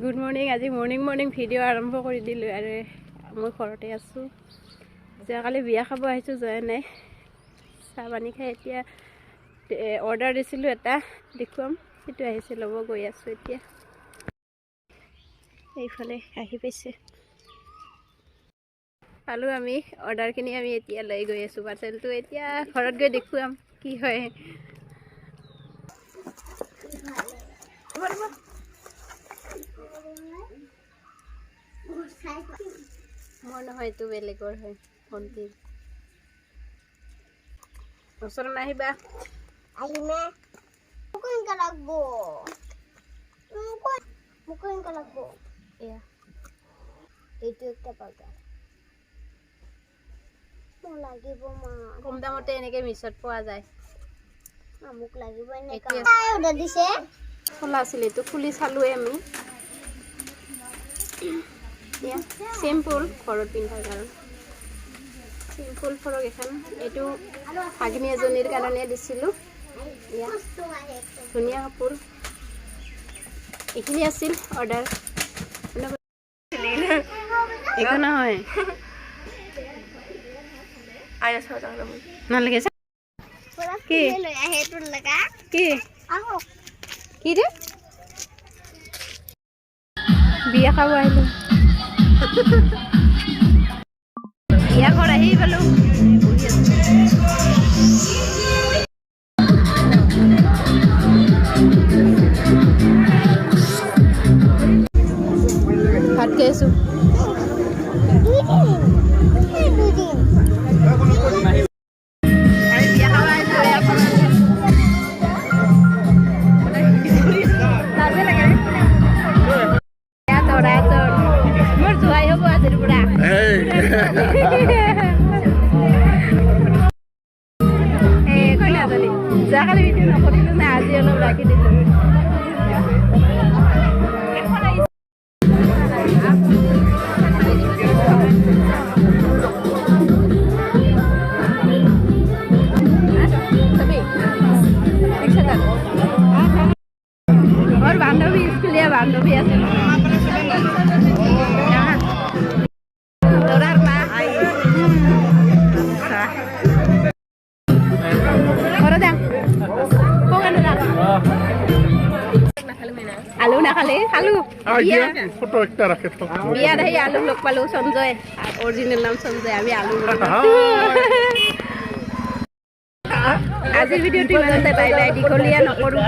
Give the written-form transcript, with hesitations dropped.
Good morning. আজি morning video' আৰম্ভ কৰি দিলোঁ আৰু মই ঘৰতে আছোঁ। যোৱাকালি বিয়া খাব আহিছোঁ, যোৱা নাই। চাহ পানী খাই এতিয়া অৰ্ডাৰ দিছিলোঁ এটা, দেখুৱাম, সেইটো আহিছে, ল'ব গৈ আছোঁ এতিয়া। এইফালে আহি পাইছে, পালোঁ আমি অৰ্ডাৰখিনি। আমি এতিয়া লৈ গৈ আছোঁ পাৰ্চেলটো। এতিয়া ঘৰত গৈ দেখুৱাম কি হয়। মোৰ নহয়, এইটো বেলেগৰ হয়, ভণ্টিৰ। ওচৰত নাহিবা। কম দামতে এনেকে মিছত পোৱা যায়। মোক লাগিব খোলা আছিল, এইটো খুলি চালোৱে আমি। চিম্পুল ঘৰত পিন্ধাৰ কাৰণে চিম্পুল ফ্ৰক এখন। এইটো ভাগিনী এজনীৰ কাৰণে দিছিলোঁ। ধুনীয়া কাপোৰ। এইখিনি আছিল অৰ্ডাৰ। একো নহয়, নালাগে। কি কি ৰে বিয়া খাব আহিলো। বিয়া ঘৰ আহি পালো। ভাত খাইছো। মোৰ জোৱাই হ'ব আজিৰ পৰা। যোৱাকালি ভিডিঅ' নকৰিলোঁ না, আজি অলপ ৰাখি দিলোঁ। और बांधवी स्कुलीया बांधवी আছে। আলু নাখালে খালো। বিয়াত আহি আলু লগ পালো। সঞ্জয়, অৰিজিনেল নাম সঞ্জয়। আমি আলু। আজিৰ ভিডিঅ'টো ইমানতে। Bye bye. দীঘলীয়া নকৰোঁ।